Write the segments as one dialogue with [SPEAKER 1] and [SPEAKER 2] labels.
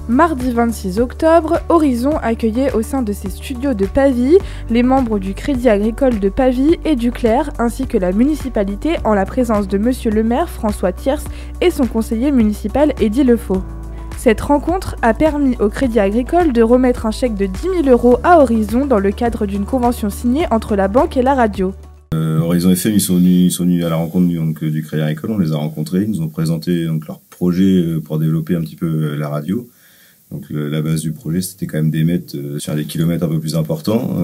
[SPEAKER 1] Mardi 26 octobre, Horizon accueillait au sein de ses studios de Pavie les membres du Crédit Agricole de Pavie et du Clerc, ainsi que la municipalité en la présence de Monsieur le maire François Thiers et son conseiller municipal Eddy Lefaux. Cette rencontre a permis au Crédit Agricole de remettre un chèque de 10 000 € à Horizon dans le cadre d'une convention signée entre la banque et la radio.
[SPEAKER 2] Horizon FM, ils sont venus à la rencontre du Crédit Agricole, on les a rencontrés, ils nous ont présenté leur projet pour développer un petit peu la radio. Donc la base du projet, c'était quand même d'émettre sur des kilomètres un peu plus importants.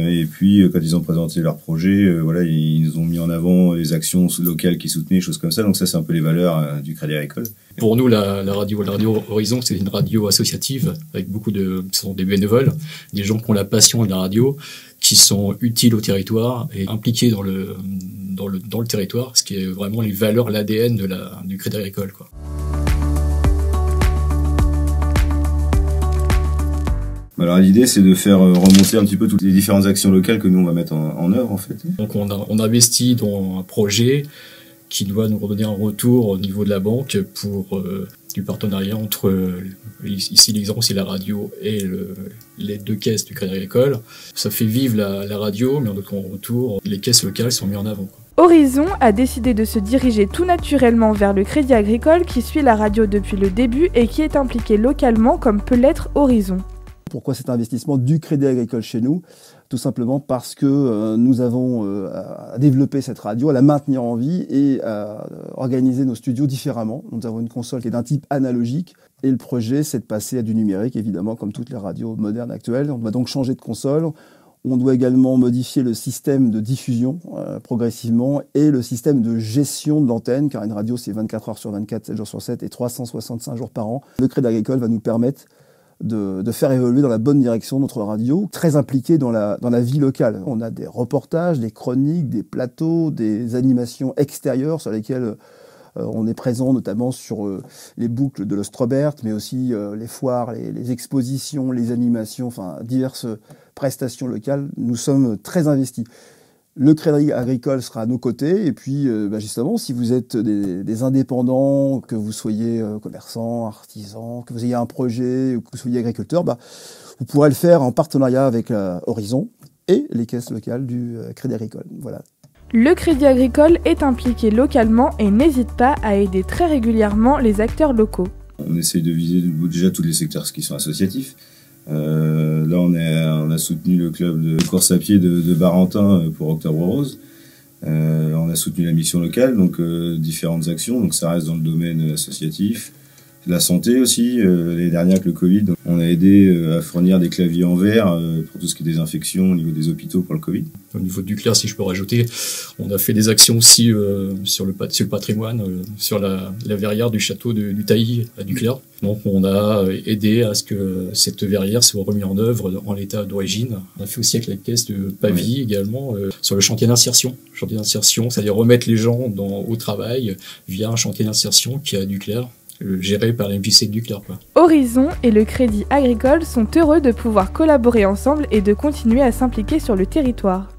[SPEAKER 2] Et puis quand ils ont présenté leur projet, voilà, ils nous ont mis en avant les actions locales qui soutenaient, choses comme ça. Donc ça, c'est un peu les valeurs du Crédit Agricole.
[SPEAKER 3] Pour nous, la radio Horizon, c'est une radio associative avec ce sont des bénévoles, des gens qui ont la passion de la radio, qui sont utiles au territoire et impliqués dans le territoire, ce qui est vraiment les valeurs, l'ADN du Crédit Agricole, quoi.
[SPEAKER 2] Alors l'idée, c'est de faire remonter un petit peu toutes les différentes actions locales que nous on va mettre en œuvre en fait.
[SPEAKER 3] Donc on investit dans un projet qui doit nous redonner un retour au niveau de la banque pour du partenariat entre ici l'exemple c'est la radio et les deux caisses du Crédit Agricole. Ça fait vivre la radio, mais en retour les caisses locales sont mises en avant, quoi.
[SPEAKER 1] Horizon a décidé de se diriger tout naturellement vers le Crédit Agricole qui suit la radio depuis le début et qui est impliqué localement comme peut l'être Horizon.
[SPEAKER 4] Pourquoi cet investissement du Crédit Agricole chez nous? Tout simplement parce que nous avons à développer cette radio, à la maintenir en vie et à organiser nos studios différemment. Nous avons une console qui est d'un type analogique et le projet, c'est de passer à du numérique, évidemment, comme toutes les radios modernes actuelles. On va donc changer de console. On doit également modifier le système de diffusion progressivement et le système de gestion de l'antenne, car une radio, c'est 24 heures sur 24, 7 jours sur 7 et 365 jours par an. Le Crédit Agricole va nous permettre de faire évoluer dans la bonne direction notre radio, très impliquée dans la vie locale. On a des reportages, des chroniques, des plateaux, des animations extérieures sur lesquelles on est présent, notamment sur les boucles de l'Ostrobert, mais aussi les foires, les expositions, les animations, enfin diverses prestations locales. Nous sommes très investis. Le Crédit Agricole sera à nos côtés et puis justement si vous êtes des indépendants, que vous soyez commerçants, artisans, que vous ayez un projet ou que vous soyez agriculteur, vous pourrez le faire en partenariat avec Horizon et les caisses locales du Crédit Agricole. Voilà.
[SPEAKER 1] Le Crédit Agricole est impliqué localement et n'hésite pas à aider très régulièrement les acteurs locaux.
[SPEAKER 2] On essaye de viser déjà tous les secteurs qui sont associatifs. Là, on a soutenu le club de course à pied de Barentin pour Octobre Rose. On a soutenu la mission locale, donc différentes actions. Donc ça reste dans le domaine associatif. La santé aussi. L'année dernière avec le Covid, on a aidé à fournir des claviers en verre pour tout ce qui est désinfection au niveau des hôpitaux pour le Covid.
[SPEAKER 3] Au niveau du Clerc, si je peux rajouter, on a fait des actions aussi sur le patrimoine, sur la verrière du château du Tailly à Duclerc. Donc on a aidé à ce que cette verrière soit remise en œuvre en l'état d'origine. On a fait aussi avec la caisse de Pavie également sur le chantier d'insertion. Chantier d'insertion, c'est-à-dire remettre les gens au travail via un chantier d'insertion qui est à Duclerc, géré par la MJC de Duclerc, quoi.
[SPEAKER 1] Horizon et le Crédit Agricole sont heureux de pouvoir collaborer ensemble et de continuer à s'impliquer sur le territoire.